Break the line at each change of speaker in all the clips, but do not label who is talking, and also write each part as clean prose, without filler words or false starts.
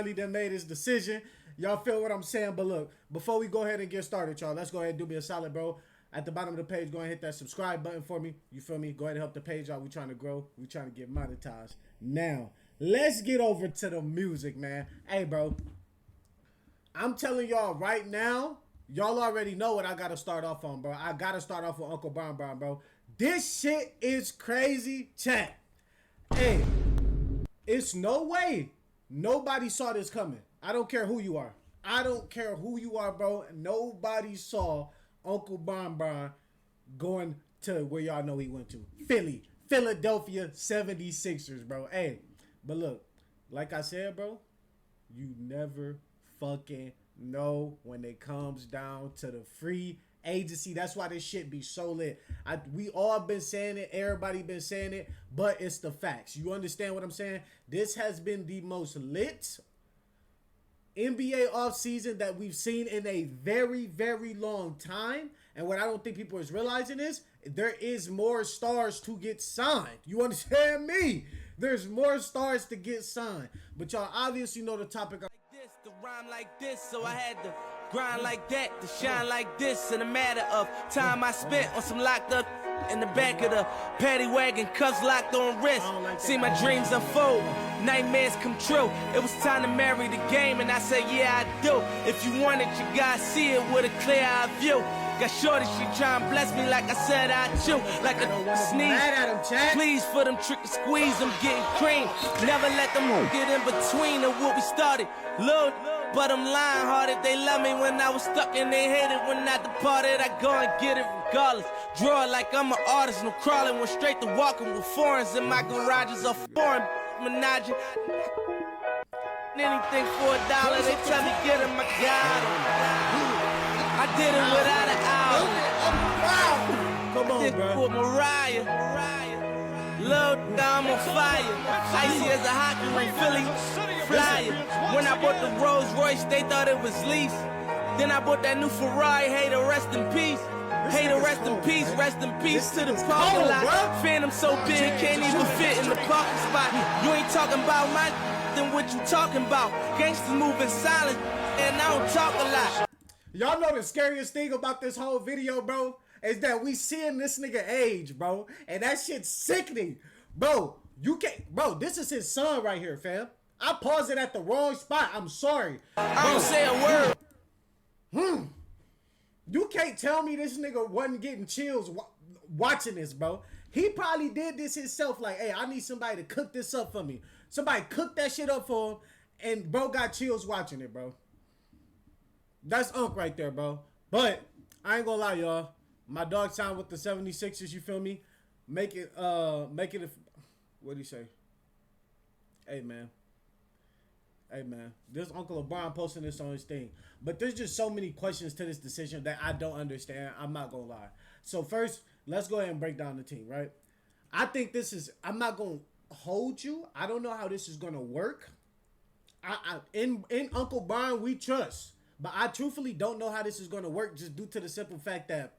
finally done made his decision. Y'all feel what I'm saying? But look, before we go ahead and get started, y'all, let's go ahead and do me a solid, bro. At the bottom of the page, go ahead and hit that subscribe button for me. You feel me? Go ahead and help the page out. We trying to grow. We trying to get monetized. Now, let's get over to the music, man. Hey, bro. I'm telling y'all right now, y'all already know what I got to start off on, bro. I got to start off with Uncle Brown, bro. This shit is crazy, chat. Hey, it's no way nobody saw this coming. I don't care who you are. I don't care who you are, bro. Nobody saw Uncle Brown going to where y'all know he went to. Philadelphia 76ers, bro. Hey, but look, like I said, bro, you never fucking know when it comes down to the free agency. That's why this shit be so lit. We all been saying it. Everybody been saying it. But it's the facts. You understand what I'm saying? This has been the most lit NBA offseason that we've seen in a very, very long time. And what I don't think people is realizing is there is more stars to get signed. You understand me? There's more stars to get signed. But y'all obviously know the topic.
To rhyme like this, so I had to grind like that, to shine like this. In a matter of time I spent on some locked up in the back of the paddy wagon, cuffs locked on wrist. See my dreams unfold, nightmares come true. It was time to marry the game, and I said, yeah, I do. If you want it, you gotta see it with a clear eye view. Got shorty, she tryna bless me like I said I chew. Like a sneeze, please for them trick and squeeze, I'm getting cream. Never let them get in between of what we started. Lord, but I'm lying hearted. They love me when I was stuck and they hated when I departed. I go and get it regardless. Draw it like I'm an artist, no crawling. Went straight to walking with foreigns in my garages. A foreign menage. Anything for $1, they tell me get him, I got it. I did it without an hour.
Come on,
did
bro.
For Mariah. Lil' I'm on fire. Icy as a hockey ring, Philly flyer. When I bought the Rolls Royce, they thought it was lease. Then I bought that new Ferrari. Hey, to rest in peace. Hey, to rest in peace. Rest in peace to the parking lot. Phantom so big, can't even fit in the parking spot. You ain't talking about my then what you talking about. Gangsters moving silent, and I don't talk a lot.
Y'all know the scariest thing about this whole video, bro, is that we seeing this nigga age, bro. And that shit's sickening. Bro, you can't, bro, this is his son right here, fam. I paused it at the wrong spot. I'm sorry.
I don't say a word.
You can't tell me this nigga wasn't getting chills watching this, bro. He probably did this himself. Like, hey, I need somebody to cook this up for me. Somebody cooked that shit up for him, and bro got chills watching it, bro. That's Unc right there, bro. But I ain't gonna lie, y'all. My dog signed with the 76ers, you feel me? Make it what do you say? Hey, man. This Uncle LeBron posting this on his thing. But there's just so many questions to this decision that I don't understand. I'm not gonna lie. So first, let's go ahead and break down the team, right? I think this is, I'm not gonna hold you. I don't know how this is gonna work. In Uncle Brian, we trust. But I truthfully don't know how this is going to work, just due to the simple fact that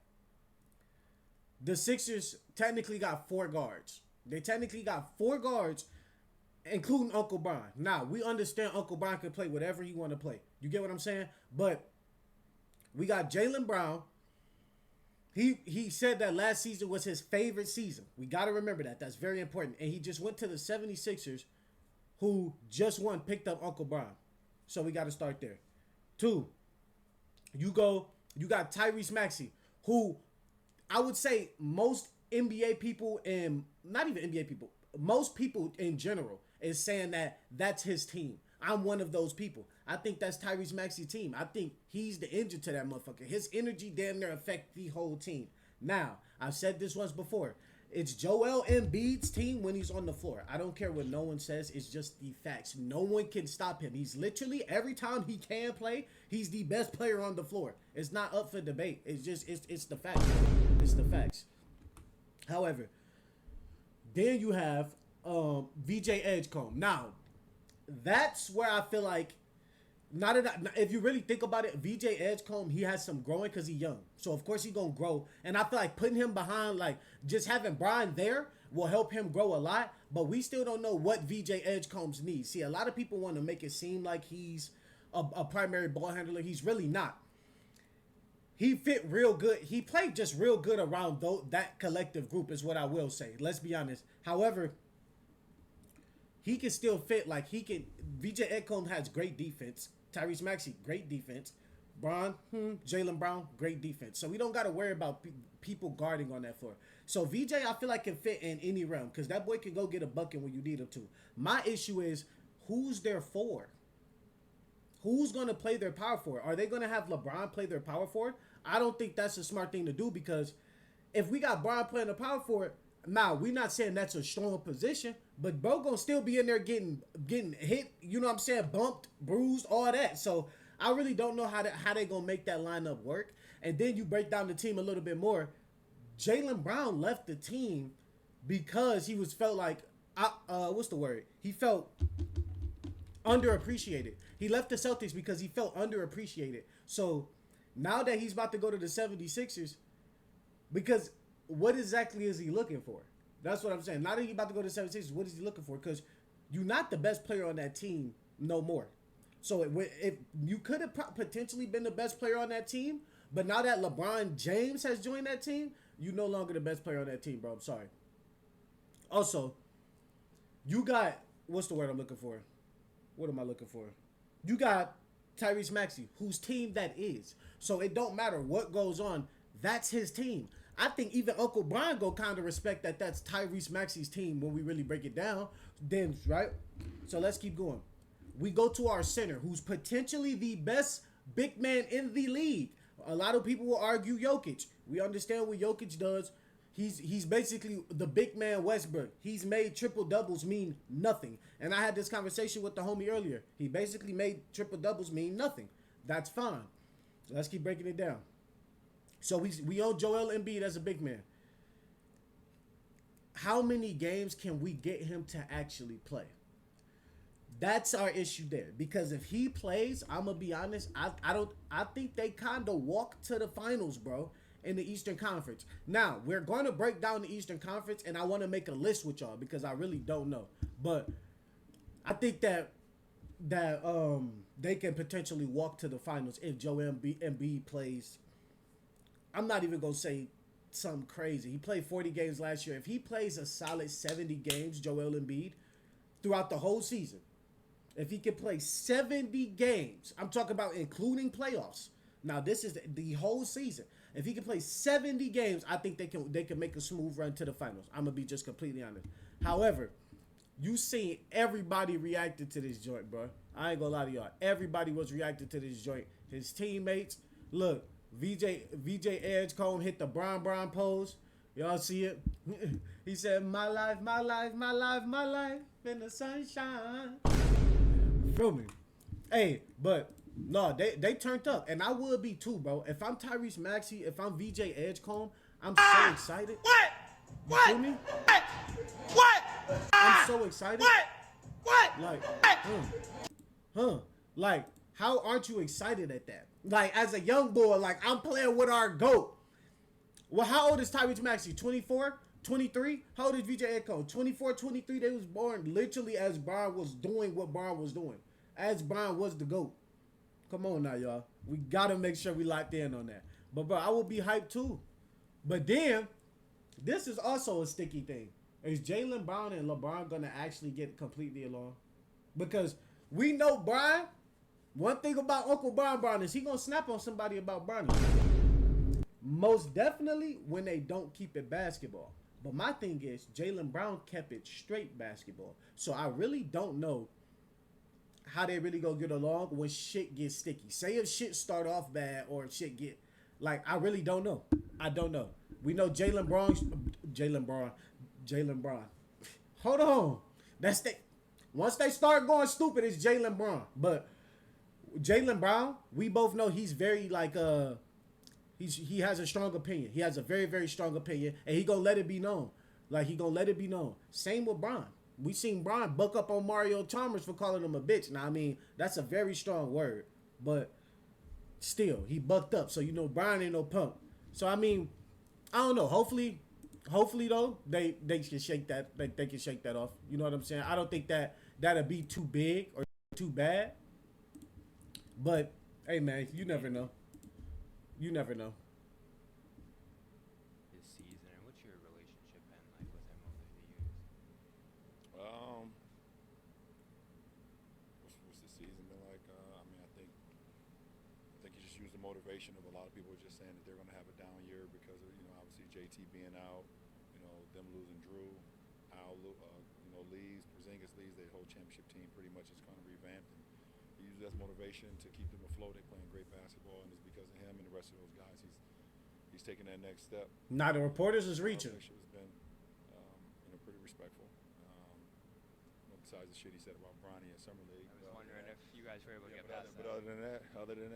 the Sixers technically got 4 guards. They technically got 4 guards, including Uncle Brian. Now, we understand Uncle Brian can play whatever he want to play. You get what I'm saying? But we got Jaylen Brown. He said that last season was his favorite season. We got to remember that. That's very important. And he just went to the 76ers, who just picked up Uncle Brian. So we got to start there. 2, you got Tyrese Maxey, who I would say most NBA people, and not even NBA people, most people in general is saying that that's his team. I'm one of those people. I think that's Tyrese Maxey's team. I think he's the engine to that motherfucker. His energy damn near affect the whole team. Now, I've said this once before. It's Joel Embiid's team when he's on the floor. I don't care what no one says. It's just the facts. No one can stop him. He's literally, every time he can play, he's the best player on the floor. It's not up for debate. It's just, it's the facts. It's the facts. However, then you have VJ Edgecombe. Now, that's where I feel like not if you really think about it, VJ Edgecombe, he has some growing because he's young. So of course he's gonna grow. And I feel like putting him behind, like just having Brian there will help him grow a lot. But we still don't know what VJ Edgecombe's needs. See, a lot of people want to make it seem like he's a primary ball handler. He's really not. He fit real good. He played just real good around that collective group is what I will say. Let's be honest. However, he can still fit. Like he can. VJ Edgecombe has great defense. Tyrese Maxey, great defense. Jaylen Brown, great defense. So we don't got to worry about people guarding on that floor. So VJ, I feel like can fit in any realm because that boy can go get a bucket when you need him to. My issue is who's their forward? Who's going to play their power forward? Are they going to have LeBron play their power forward? I don't think that's a smart thing to do because if we got Brian playing the power forward, now we're not saying that's a strong position, but bro gonna still be in there getting hit. You know what I'm saying? Bumped, bruised, all that. So I really don't know how they gonna make that lineup work. And then you break down the team a little bit more. Jaylen Brown left the team because he felt like what's the word? He felt underappreciated. He left the Celtics because he felt underappreciated. So now that he's about to go to the 76ers, because what exactly is he looking for? That's what I'm saying. Now that he's about to go to the 76ers, what is he looking for? Because you're not the best player on that team no more. So if you could have potentially been the best player on that team, but now that LeBron James has joined that team, you're no longer the best player on that team, bro. I'm sorry. Also, you got, what's the word I'm looking for? What am I looking for? You got Tyrese Maxey, whose team that is. So it don't matter what goes on. That's his team. I think even Uncle Brian go kind of respect that that's Tyrese Maxey's team when we really break it down. Then, right? So let's keep going. We go to our center, who's potentially the best big man in the league. A lot of people will argue Jokic. We understand what Jokic does. He's basically the big man Westbrook. He's made triple doubles mean nothing. And I had this conversation with the homie earlier. He basically made triple doubles mean nothing. That's fine. Let's keep breaking it down. So we own Joel Embiid as a big man. How many games can we get him to actually play? That's our issue there. Because if he plays, I'm gonna be honest, I think they kind of walk to the finals, bro, in the Eastern Conference. Now, we're going to break down the Eastern Conference, and I want to make a list with y'all because I really don't know. But I think that they can potentially walk to the finals if Joel Embiid plays. I'm not even going to say something crazy. He played 40 games last year. If he plays a solid 70 games, Joel Embiid, throughout the whole season, if he can play 70 games, I'm talking about including playoffs. Now, this is the whole season. If he can play 70 games, I think they can make a smooth run to the finals. I'm going to be just completely honest. However, you seen everybody reacted to this joint, bro. I ain't going to lie to y'all. Everybody was reacting to this joint. His teammates. Look, VJ Edgecombe hit the Bron pose. Y'all see it? He said, my life, my life, my life, my life in the sunshine. Feel me? Hey, but no, they turned up, and I would be too, bro. If I'm Tyrese Maxey, if I'm VJ Edgecombe, I'm so excited. You feel me?
What?
I'm so excited.
What?
Like, like, how aren't you excited at that? Like, as a young boy, like, I'm playing with our GOAT. Well, how old is Tyrese Maxey? 24? 23? How old is VJ Edgecombe? 24, 23? They was born literally as Brian was doing what Brian was doing. As Brian was the GOAT. Come on now, y'all. We got to make sure we locked in on that. But, bro, I will be hyped, too. But then, this is also a sticky thing. Is Jaylen Brown and LeBron going to actually get completely along? Because we know Brian. One thing about Uncle Brown is he going to snap on somebody about Brian. Most definitely when they don't keep it basketball. But my thing is, Jaylen Brown kept it straight basketball. So I really don't know how they really gonna get along when shit gets sticky. Say if shit start off bad or if shit get, like, I really don't know. I don't know. We know Jaylen Brown. Hold on. That's the, once they start going stupid, it's Jaylen Brown. But Jaylen Brown, we both know he's very, like, he has a strong opinion. He has a very, very strong opinion, and he gonna let it be known. Like, he gonna let it be known. Same with Bron. We seen Brian buck up on Mario Chalmers for calling him a bitch. Now, I mean, that's a very strong word, but still, he bucked up. So, you know, Brian ain't no punk. So, I mean, I don't know. Hopefully though, they can shake that. They can shake that off. You know what I'm saying? I don't think that'll be too big or too bad. But hey, man, you never know. You never know.
This season, and what's your relationship been like with him over the years?
What's the season been like? I mean, I think you just use the motivation of a lot of people just saying that they're going to have a down year because of, you know, obviously JT being out, you know, them losing Drew, Al, you know, leaves, Porzingis leaves, their whole championship team pretty much is kind of revamped, and he uses that motivation to keep them afloat. They're playing great basketball, and it's because of him and the rest of those guys. He's taking that next step.
Now the reporters is reaching.
Has been, you know, pretty respectful. You know, besides the shit he said about Bronny and Summer League.
I was wondering if you guys were able to get
but
past
but other than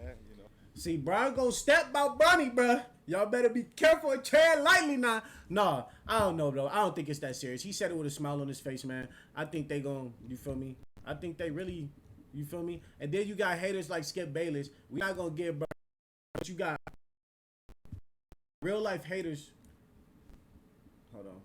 that, you know.
See, Brian gonna step about Bronny, bruh. Y'all better be careful and tread lightly now. Nah, I don't know, though. I don't think it's that serious. He said it with a smile on his face, man. I think they gon', you feel me? I think they really, you feel me? And then you got haters like Skip Bayless. We not gonna give, bro. But you got real life haters. Hold on.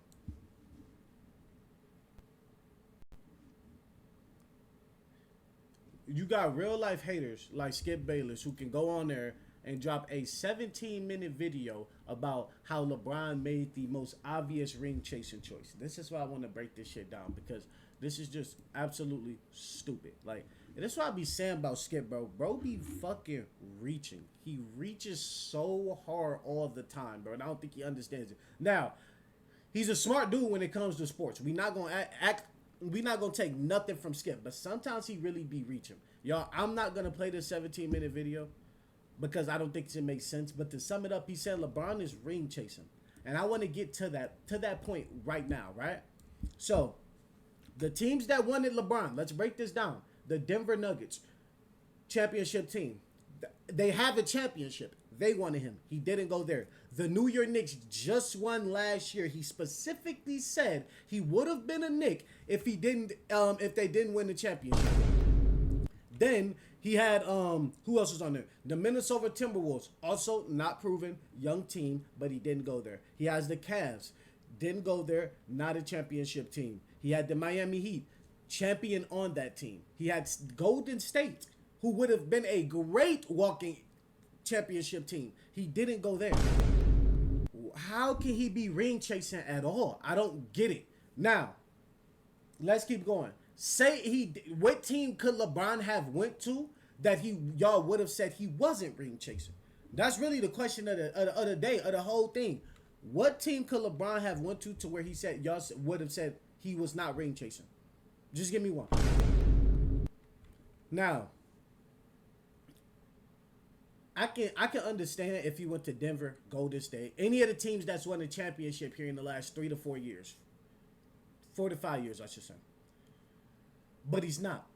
You got real life haters like Skip Bayless who can go on there and drop a 17-minute video about how LeBron made the most obvious ring chasing choice. This is why I want to break this shit down, because this is just absolutely stupid. Like, and that's what I be saying about Skip, bro. Bro be fucking reaching. He reaches so hard all the time, bro, and I don't think he understands it. Now, he's a smart dude when it comes to sports. We not gonna take nothing from Skip, but sometimes he really be reaching. Y'all, I'm not gonna play this 17-minute video because I don't think it makes sense. But to sum it up, he said LeBron is ring chasing, and I want to get to that point right now, right? So, the teams that wanted LeBron, let's break this down. The Denver Nuggets, championship team. They have a championship. They wanted him. He didn't go there. The New York Knicks just won last year. He specifically said he would have been a Knick if they didn't win the championship. Then he had who else was on there? The Minnesota Timberwolves, also not proven, young team, but he didn't go there. He has the Cavs, didn't go there, not a championship team. He had the Miami Heat, champion on that team. He had Golden State, who would have been a great walking championship team. He didn't go there. How can he be ring chasing at all? I don't get it. Now, let's keep going. What team could LeBron have went to that y'all would have said he wasn't ring chasing? That's really the question of the day, of the whole thing. What team could LeBron have went to where he said y'all would have said he was not ring chasing? Just give me one. Now, I can understand if he went to Denver, Golden State, any of the teams that's won a championship here in the last 3 to 4 years. 4 to 5 years, I should say. But he's not.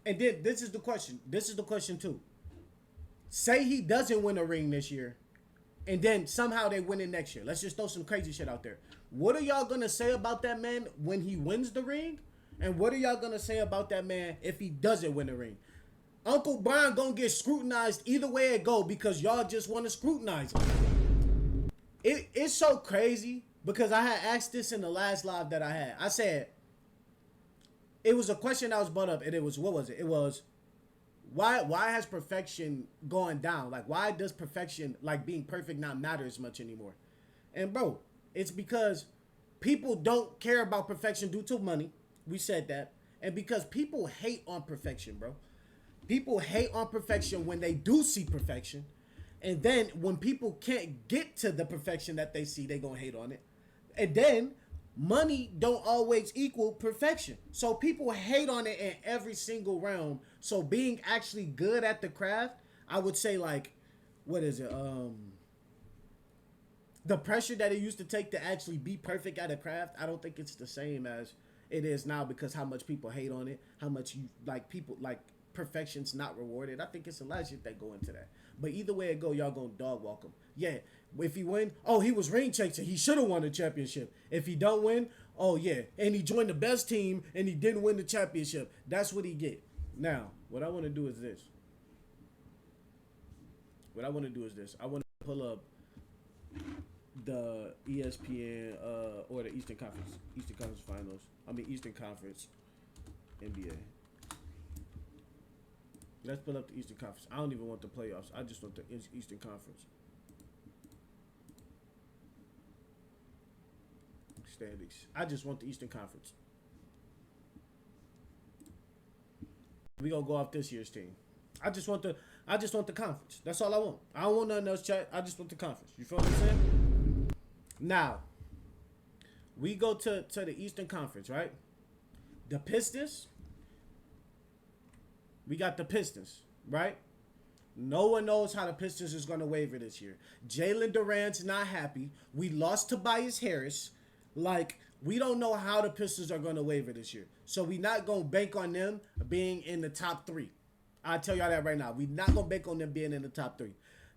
And then this is the question. This is the question too. Say he doesn't win a ring this year, and then somehow they win it next year. Let's just throw some crazy shit out there. What are y'all gonna say about that man when he wins the ring? And what are y'all gonna say about that man if he doesn't win the ring? Uncle Brian gonna get scrutinized either way it go because y'all just want to scrutinize him. It's so crazy because I had asked this in the last live that I had. I said, it was a question that was brought up, and it was, what was it? It was, why has perfection gone down? Like, why does perfection, like being perfect, not matter as much anymore? And bro, it's because people don't care about perfection due to money. We said that. And because people hate on perfection, bro. People hate on perfection when they do see perfection. And then when people can't get to the perfection that they see, they gonna hate on it. And then money don't always equal perfection. So people hate on it in every single realm. So being actually good at the craft, I would say, like, what is it? The pressure that it used to take to actually be perfect at a craft, I don't think it's the same as it is now, because how much people hate on it, how much you like people like perfection's not rewarded. I think it's a lot of shit that go into that. But either way it go, y'all gonna dog walk him. Yeah, if he win, oh, he was ring chasing. He should have won the championship. If he don't win, Oh yeah, and he joined the best team and he didn't win the championship. That's what he get. Now, what I want to do is this. I want to pull up the ESPN or the Eastern Conference Finals. Eastern Conference NBA. Let's pull up the Eastern Conference. I don't even want the playoffs. I just want the Eastern Conference standings. I just want the Eastern Conference. We gonna go off this year's team. I just want the conference. That's all I want. I don't want nothing else, chat. I just want the conference. You feel what I'm saying? Now, we go to the Eastern Conference, right? The Pistons. We got the Pistons, right? No one knows how the Pistons is going to waver this year. Jalen Durant's not happy. We lost Tobias Harris. Like, we don't know how the Pistons are going to waver this year. So we not going to bank on them being in the top 3. I'll tell y'all that right now. We not going to bank on them being in the top 3.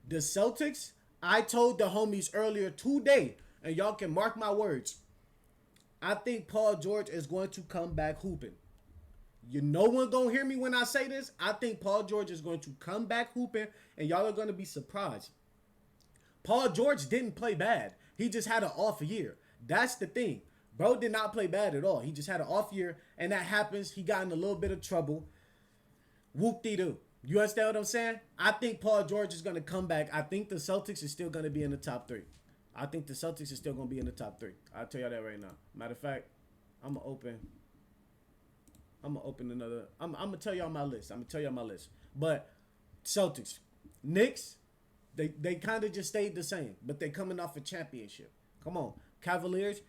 The Celtics, I told the homies earlier today, and y'all can mark my words, I think Paul George is going to come back hooping. No one gonna hear me when I say this. I think Paul George is going to come back hooping, and y'all are gonna be surprised. Paul George didn't play bad. He just had an off year. That's the thing. Bro did not play bad at all. He just had an off year, and that happens. He got in a little bit of trouble. Whoop-de-doo. You understand what I'm saying? I think Paul George is gonna come back. I think the Celtics is still gonna be in the top 3. I'll tell y'all that right now. Matter of fact, I'm gonna open another. I'm gonna tell y'all my list. But Celtics, Knicks, they kind of just stayed the same, but they coming off a championship. Come on, Cavaliers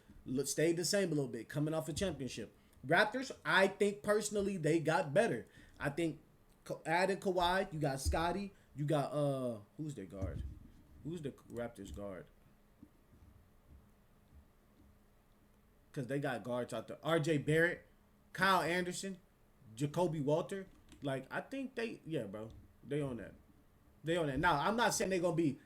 stayed the same a little bit, coming off a championship. Raptors, I think personally they got better. I think adding Kawhi, you got Scotty, you got who's their guard? Who's the Raptors guard? Because they got guards out there. R.J. Barrett, Kyle Anderson, Jacoby Walter. Like, I think they on that. Now, I'm not saying they're gonna be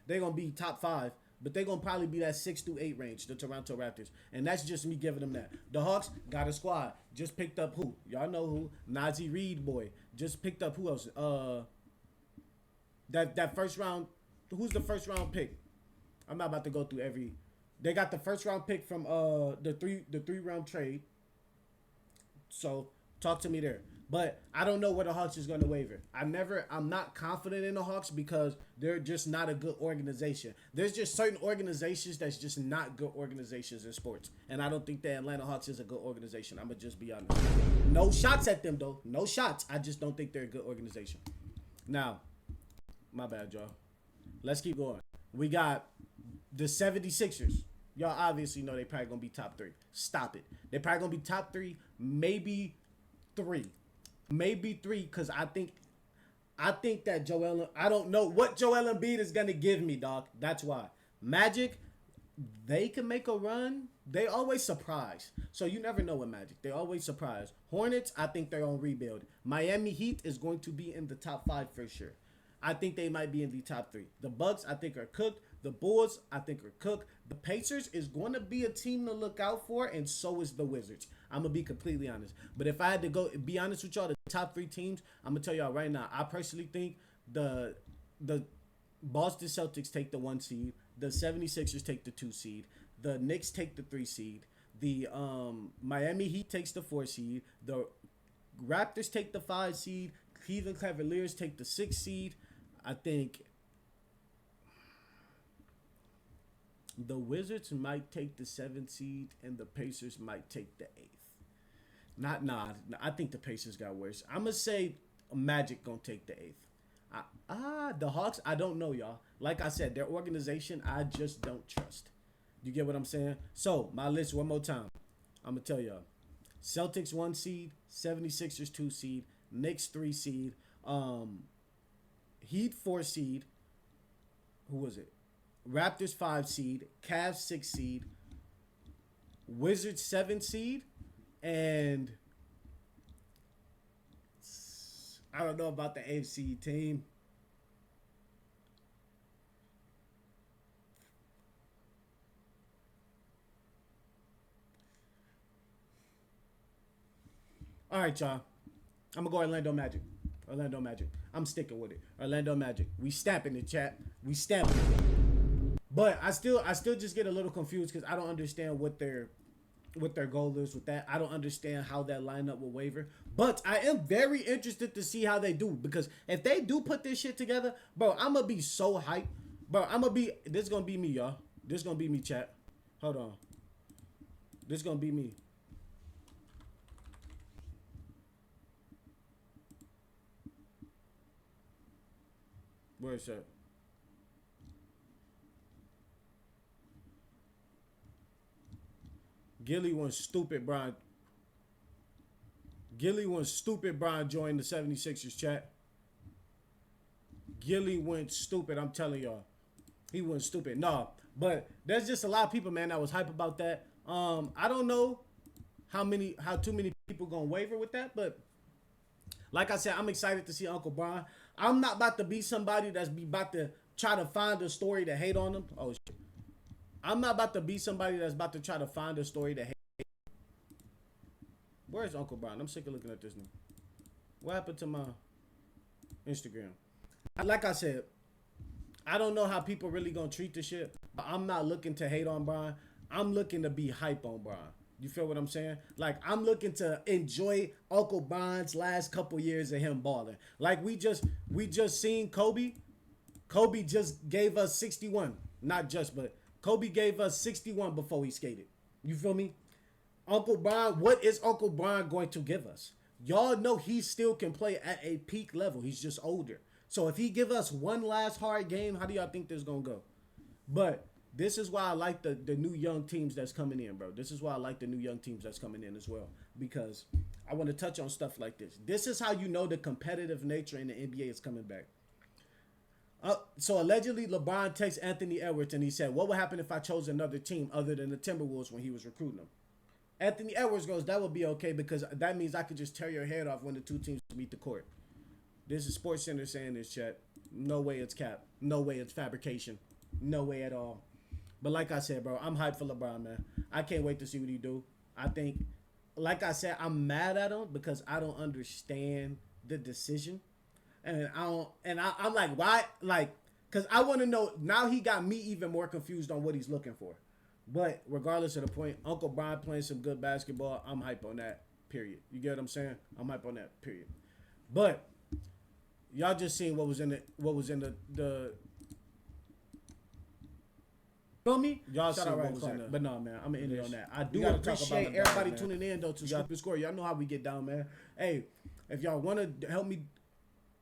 top 5, but they're gonna probably be that 6 through 8 range, the Toronto Raptors. And that's just me giving them that. The Hawks got a squad. Just picked up who? Y'all know who? Nazi Reed boy. Just picked up who else? That first round. Who's the first round pick? I'm not about to go through every. They got the first round pick from the three round trade. So talk to me there. But I don't know where the Hawks is going to waver. I'm not confident in the Hawks because they're just not a good organization. There's just certain organizations that's just not good organizations in sports. And I don't think the Atlanta Hawks is a good organization. I'm going to just be honest. No shots at them, though. No shots. I just don't think they're a good organization. Now, my bad, y'all. Let's keep going. We got the 76ers. Y'all obviously know they probably going to be top 3. Stop it. They're probably going to be top 3, maybe 3. Maybe 3, because I think that I don't know what Joel Embiid is going to give me, dog. That's why. Magic, they can make a run. They always surprise. So you never know with Magic. They always surprise. Hornets, I think they're on rebuild. Miami Heat is going to be in the top 5 for sure. I think they might be in the top 3. The Bucks, I think, are cooked. The Bulls, I think, are cooked. The Pacers is going to be a team to look out for, and so is the Wizards. I'm going to be completely honest. But if I had to be honest with y'all, the top 3 teams, I'm going to tell y'all right now, I personally think the Boston Celtics take the 1 seed. The 76ers take the 2 seed. The Knicks take the 3 seed. The Miami Heat takes the 4 seed. The Raptors take the 5 seed. Cleveland Cavaliers take the 6 seed. I think the Wizards might take the 7th seed, and the Pacers might take the 8th. I think the Pacers got worse. I'm going to say Magic going to take the 8th. The Hawks, I don't know, y'all. Like I said, their organization, I just don't trust. You get what I'm saying? So, my list one more time. I'm going to tell y'all. Celtics 1 seed, 76ers 2 seed, Knicks 3 seed, Heat 4 seed. Who was it? Raptors 5 seed, Cavs 6 seed, Wizards 7 seed, and I don't know about the AFC team. All right, y'all. I'm gonna go Orlando Magic. Orlando Magic. I'm sticking with it. Orlando Magic. We stamping the chat. We stamping it. But I still just get a little confused because I don't understand what their goal is with that. I don't understand how that lineup will waver. But I am very interested to see how they do, because if they do put this shit together, bro, I'm gonna be so hyped. Bro, this gonna be me, y'all. This gonna be me, chat. Hold on. This gonna be me. Where is that? Gilly went stupid, Brian. Gilly went stupid, Brian joined the 76ers chat. Gilly went stupid, I'm telling y'all. He went stupid. No, but there's just a lot of people, man, that was hype about that. I don't know how too many people gonna waver with that, but like I said, I'm excited to see Uncle Brian. I'm not about to be somebody that's about to try to find a story to hate on him. Oh shit. I'm not about to be somebody that's about to try to find a story to hate. Where's Uncle Brian? I'm sick of looking at this now. What happened to my Instagram? Like I said, I don't know how people really gonna treat this shit. I'm not looking to hate on Brian. I'm looking to be hype on Brian. You feel what I'm saying? Like, I'm looking to enjoy Uncle Brian's last couple years of him balling. Like, we just seen Kobe. Kobe just gave us 61. Not just, but Kobe gave us 61 before he skated. You feel me? Uncle Brian, what is Uncle Brian going to give us? Y'all know he still can play at a peak level. He's just older. So if he give us one last hard game, how do y'all think this is going to go? But this is why I like the new young teams that's coming in, bro. This is why I like the new young teams that's coming in as well, because I want to touch on stuff like this. This is how you know the competitive nature in the NBA is coming back. So allegedly, LeBron texts Anthony Edwards and he said, what would happen if I chose another team other than the Timberwolves when he was recruiting them? Anthony Edwards goes, that would be okay, because that means I could just tear your head off when the two teams meet the court. This is SportsCenter saying this, chat. No way it's cap. No way it's fabrication. No way at all. But like I said, bro, I'm hyped for LeBron, man. I can't wait to see what he do. I think, like I said, I'm mad at him because I don't understand the decision. And I'm like, why? Like, because I want to know. Now he got me even more confused on what he's looking for. But regardless of the point, Uncle Brian playing some good basketball. I'm hype on that, period. You get what I'm saying? I'm hype on that, period. But y'all just seen what was in the feel me? Y'all see what was in there. But no, man, I'm going to end it on that. I do appreciate everybody tuning in, though, to Scoop and Score. Y'all know how we get down, man. Hey, if y'all want to help me,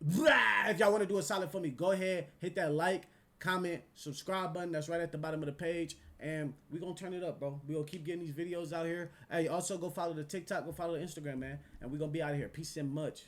if y'all want to do a solid for me, go ahead, hit that like, comment, subscribe button. That's right at the bottom of the page. And we're going to turn it up, bro. We're going to keep getting these videos out here. Hey, also go follow the TikTok, go follow the Instagram, man. And we're going to be out of here. Peace and much.